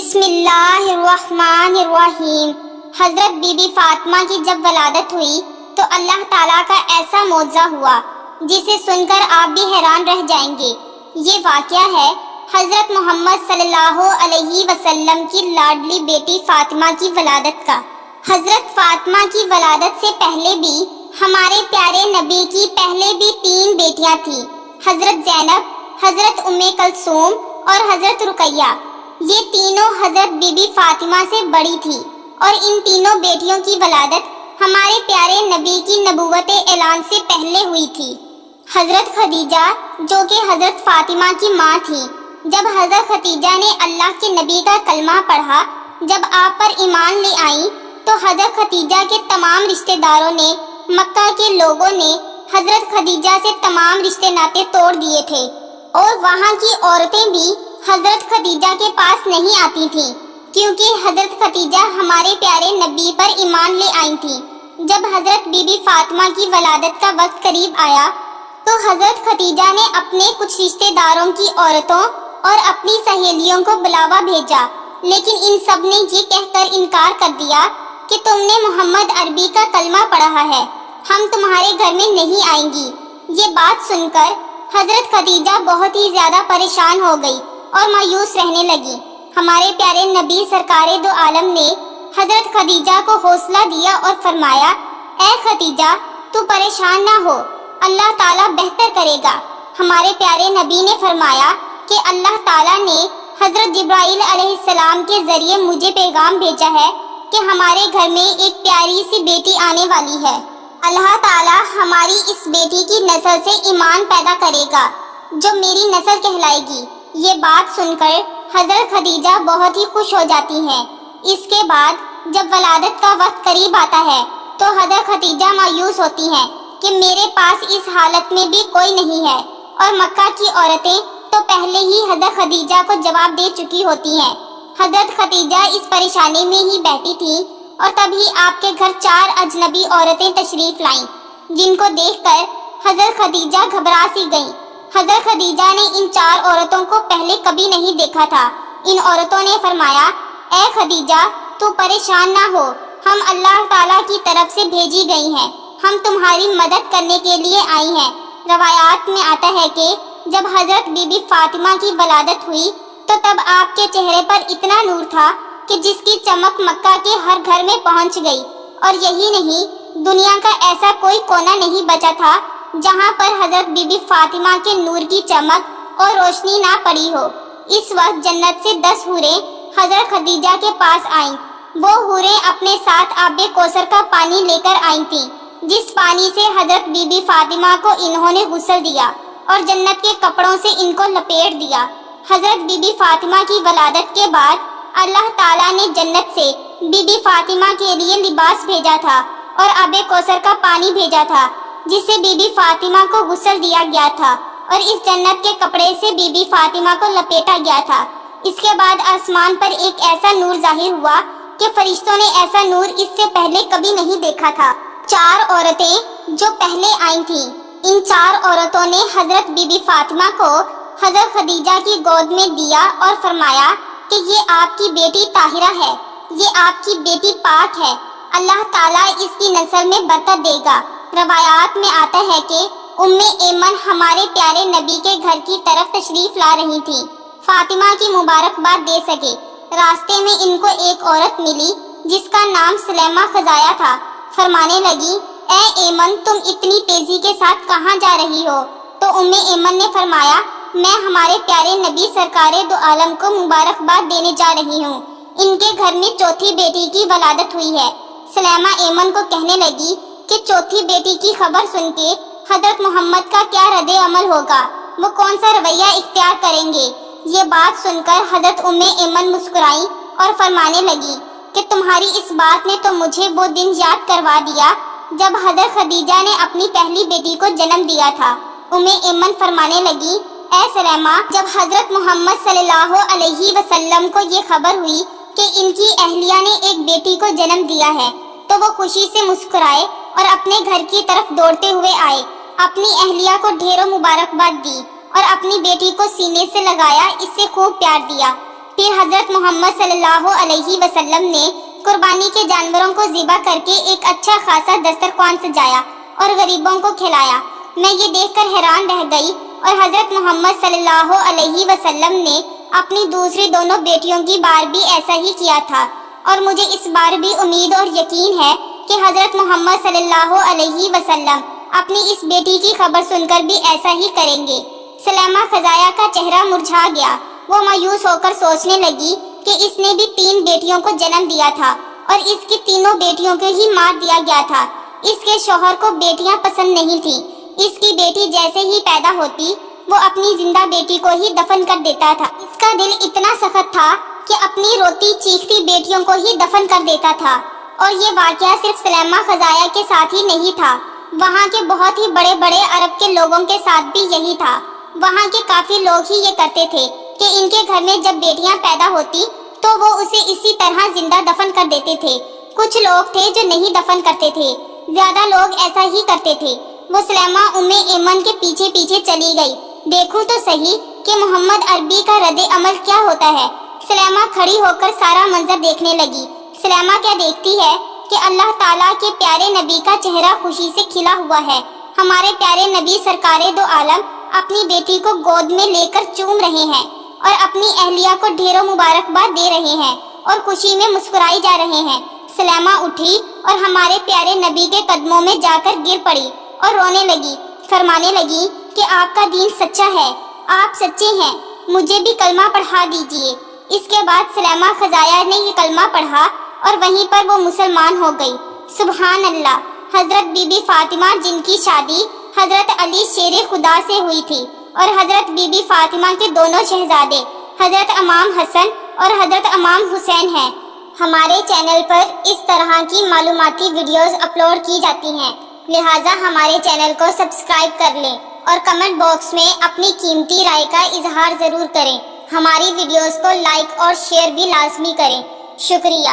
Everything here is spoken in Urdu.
بسم اللہ الرحمن الرحیم۔ حضرت بی بی فاطمہ کی جب ولادت ہوئی تو اللہ تعالیٰ کا ایسا معجزہ ہوا جسے سن کر آپ بھی حیران رہ جائیں گے۔ یہ واقعہ ہے حضرت محمد صلی اللہ علیہ وسلم کی لاڈلی بیٹی فاطمہ کی ولادت کا۔ حضرت فاطمہ کی ولادت سے پہلے بھی ہمارے پیارے نبی کی پہلے بھی 3 بیٹیاں تھیں، حضرت زینب، حضرت ام کلثوم اور حضرت رقیہ۔ یہ تینوں حضرت بی بی فاطمہ سے بڑی تھی اور ان تینوں بیٹیوں کی ولادت ہمارے پیارے نبی کی نبوت اعلان سے پہلے ہوئی تھی۔ حضرت خدیجہ جو کہ حضرت فاطمہ کی ماں تھی، جب حضرت خدیجہ نے اللہ کے نبی کا کلمہ پڑھا، جب آپ پر ایمان لے آئیں تو حضرت خدیجہ کے تمام رشتہ داروں نے، مکہ کے لوگوں نے حضرت خدیجہ سے تمام رشتے ناطے توڑ دیے تھے اور وہاں کی عورتیں بھی حضرت خدیجہ کے پاس نہیں آتی تھیں، کیونکہ حضرت خدیجہ ہمارے پیارے نبی پر ایمان لے آئی تھیں۔ جب حضرت بی بی فاطمہ کی ولادت کا وقت قریب آیا تو حضرت خدیجہ نے اپنے کچھ رشتہ داروں کی عورتوں اور اپنی سہیلیوں کو بلاوا بھیجا، لیکن ان سب نے یہ کہہ کر انکار کر دیا کہ تم نے محمد عربی کا کلمہ پڑھا ہے، ہم تمہارے گھر میں نہیں آئیں گی۔ یہ بات سن کر حضرت خدیجہ بہت ہی زیادہ پریشان ہو گئی اور مایوس رہنے لگی۔ ہمارے پیارے نبی سرکار دو عالم نے حضرت خدیجہ کو حوصلہ دیا اور فرمایا، اے خدیجہ تو پریشان نہ ہو، اللہ تعالیٰ بہتر کرے گا۔ ہمارے پیارے نبی نے فرمایا کہ اللہ تعالیٰ نے حضرت جبرائیل علیہ السلام کے ذریعے مجھے پیغام بھیجا ہے کہ ہمارے گھر میں ایک پیاری سی بیٹی آنے والی ہے، اللہ تعالیٰ ہماری اس بیٹی کی نسل سے ایمان پیدا کرے گا جو میری نسل کہلائے گی۔ یہ بات سن کر حضرت خدیجہ بہت ہی خوش ہو جاتی ہیں۔ اس کے بعد جب ولادت کا وقت قریب آتا ہے تو حضرت خدیجہ مایوس ہوتی ہیں کہ میرے پاس اس حالت میں بھی کوئی نہیں ہے، اور مکہ کی عورتیں تو پہلے ہی حضرت خدیجہ کو جواب دے چکی ہوتی ہیں۔ حضرت خدیجہ اس پریشانی میں ہی بیٹھی تھی اور تبھی آپ کے گھر 4 اجنبی عورتیں تشریف لائیں، جن کو دیکھ کر حضرت خدیجہ گھبرا سی گئیں۔ حضرت خدیجہ نے ان 4 عورتوں کو پہلے کبھی نہیں دیکھا تھا۔ ان عورتوں نے فرمایا، اے خدیجہ تو پریشان نہ ہو، ہم اللہ تعالیٰ کی طرف سے بھیجی گئی ہیں، ہم تمہاری مدد کرنے کے لیے آئی ہیں۔ روایات میں آتا ہے کہ جب حضرت بی بی فاطمہ کی ولادت ہوئی تو تب آپ کے چہرے پر اتنا نور تھا کہ جس کی چمک مکہ کے ہر گھر میں پہنچ گئی، اور یہی نہیں، دنیا کا ایسا کوئی کونا نہیں بچا تھا جہاں پر حضرت بی بی فاطمہ کے نور کی چمک اور روشنی نہ پڑی ہو۔ اس وقت جنت سے 10 حوریں حضرت خدیجہ کے پاس آئیں۔ وہ حوریں اپنے ساتھ آب کوثر کا پانی لے کر آئی تھیں، جس پانی سے حضرت بی بی فاطمہ کو انہوں نے غسل دیا اور جنت کے کپڑوں سے ان کو لپیٹ دیا۔ حضرت بی بی فاطمہ کی ولادت کے بعد اللہ تعالیٰ نے جنت سے بی بی فاطمہ کے لیے لباس بھیجا تھا اور آب کوثر کا پانی بھیجا تھا، جس سے بی بی فاطمہ کو غسل دیا گیا تھا اور اس جنت کے کپڑے سے بی بی فاطمہ کو لپیٹا گیا تھا۔ اس کے بعد آسمان پر ایک ایسا نور ظاہر ہوا کہ فرشتوں نے ایسا نور اس سے پہلے کبھی نہیں دیکھا تھا۔ 4 عورتیں جو پہلے آئی تھیں، ان 4 عورتوں نے حضرت بی بی فاطمہ کو حضرت خدیجہ کی گود میں دیا اور فرمایا کہ یہ آپ کی بیٹی طاہرہ ہے، یہ آپ کی بیٹی پاک ہے، اللہ تعالیٰ اس کی نسل میں برکت دے گا۔ روایات میں آتا ہے کہ ام ایمن ہمارے پیارے نبی کے گھر کی طرف تشریف لا رہی تھی فاطمہ کی مبارکباد دے سکے۔ راستے میں ان کو ایک عورت ملی جس کا نام سلیمہ خزایہ تھا۔ فرمانے لگی، اے ایمن تم اتنی تیزی کے ساتھ کہاں جا رہی ہو؟ تو ام ایمن نے فرمایا، میں ہمارے پیارے نبی سرکار دو عالم کو مبارکباد دینے جا رہی ہوں، ان کے گھر میں چوتھی بیٹی کی ولادت ہوئی ہے۔ سلیمہ ایمن کو کہنے لگی کہ چوتھی بیٹی کی خبر سن کے حضرت محمد کا کیا رد عمل ہوگا، وہ کون سا رویہ اختیار کریں گے؟ یہ بات سن کر حضرت ام ایمن مسکرائی اور فرمانے لگی کہ تمہاری اس بات نے تو مجھے وہ دن یاد کروا دیا جب حضرت خدیجہ نے اپنی پہلی بیٹی کو جنم دیا تھا۔ ام ایمن فرمانے لگی، اے سلیمہ جب حضرت محمد صلی اللہ علیہ وسلم کو یہ خبر ہوئی کہ ان کی اہلیہ نے ایک بیٹی کو جنم دیا ہے تو وہ خوشی سے مسکرائے اور اپنے گھر کی طرف دوڑتے ہوئے آئے، اپنی اہلیہ کو ڈھیروں مبارکباد دی اور اپنی بیٹی کو سینے سے لگایا، اس سے خوب پیار دیا۔ پھر حضرت محمد صلی اللہ علیہ وسلم نے قربانی کے جانوروں کو ذبح کر کے ایک اچھا خاصا دسترخوان سجایا اور غریبوں کو کھلایا۔ میں یہ دیکھ کر حیران رہ گئی، اور حضرت محمد صلی اللہ علیہ وسلم نے اپنی دوسری دونوں بیٹیوں کی بار بھی ایسا ہی کیا تھا، اور مجھے اس بار بھی امید اور یقین ہے کہ حضرت محمد صلی اللہ علیہ وسلم اپنی اس بیٹی کی خبر سن کر بھی ایسا ہی کریں گے۔ سلیمہ خزایا کا چہرہ مرجھا گیا، وہ مایوس ہو کر سوچنے لگی کہ اس نے بھی 3 بیٹیوں کو جنم دیا تھا، اور اس کی تینوں بیٹیوں کو ہی مار دیا گیا تھا۔ اس کے شوہر کو بیٹیاں پسند نہیں تھیں، اس کی بیٹی جیسے ہی پیدا ہوتی وہ اپنی زندہ بیٹی کو ہی دفن کر دیتا تھا۔ اس کا دل اتنا سخت تھا کہ اپنی روتی چیختی بیٹیوں کو ہی دفن کر دیتا تھا۔ اور یہ واقعہ صرف سلیمہ خزایا کے ساتھ ہی نہیں تھا، وہاں کے بہت ہی بڑے بڑے عرب کے لوگوں کے ساتھ بھی یہی تھا۔ وہاں کے کافی لوگ ہی یہ کرتے تھے کہ ان کے گھر میں جب بیٹیاں پیدا ہوتی تو وہ اسے اسی طرح زندہ دفن کر دیتے تھے۔ کچھ لوگ تھے جو نہیں دفن کرتے تھے، زیادہ لوگ ایسا ہی کرتے تھے۔ وہ سلیمہ ایمن کے پیچھے پیچھے چلی گئی، دیکھوں تو صحیح کہ محمد عربی کا رد عمل کیا ہوتا ہے۔ سلیمہ کھڑی ہو کر سارا منظر دیکھنے لگی۔ سلیمہ کیا دیکھتی ہے کہ اللہ تعالیٰ کے پیارے نبی کا چہرہ خوشی سے کھلا ہوا ہے۔ ہمارے پیارے نبی سرکار دو عالم اپنی بیٹی کو گود میں لے کر چوم رہے ہیں، اور اپنی اہلیہ کو ڈھیروں مبارکباد دے رہے ہیں، اور خوشی میں مسکرائی جا رہے ہیں۔ سلیمہ اٹھی اور ہمارے پیارے نبی کے قدموں میں جا کر گر پڑی اور رونے لگی، فرمانے لگی کہ آپ کا دین سچا ہے، آپ سچے ہیں، مجھے بھی کلمہ پڑھا دیجئے۔ اس کے بعد سلیمہ خزایا نے یہ کلمہ پڑھا اور وہیں پر وہ مسلمان ہو گئی۔ سبحان اللہ۔ حضرت بی بی فاطمہ جن کی شادی حضرت علی شیر خدا سے ہوئی تھی، اور حضرت بی بی فاطمہ کے دونوں شہزادے حضرت امام حسن اور حضرت امام حسین ہیں۔ ہمارے چینل پر اس طرح کی معلوماتی ویڈیوز اپلوڈ کی جاتی ہیں، لہٰذا ہمارے چینل کو سبسکرائب کر لیں اور کمنٹ باکس میں اپنی قیمتی رائے کا اظہار ضرور کریں۔ ہماری ویڈیوز کو لائک اور شیئر بھی لازمی کریں۔ شکریہ۔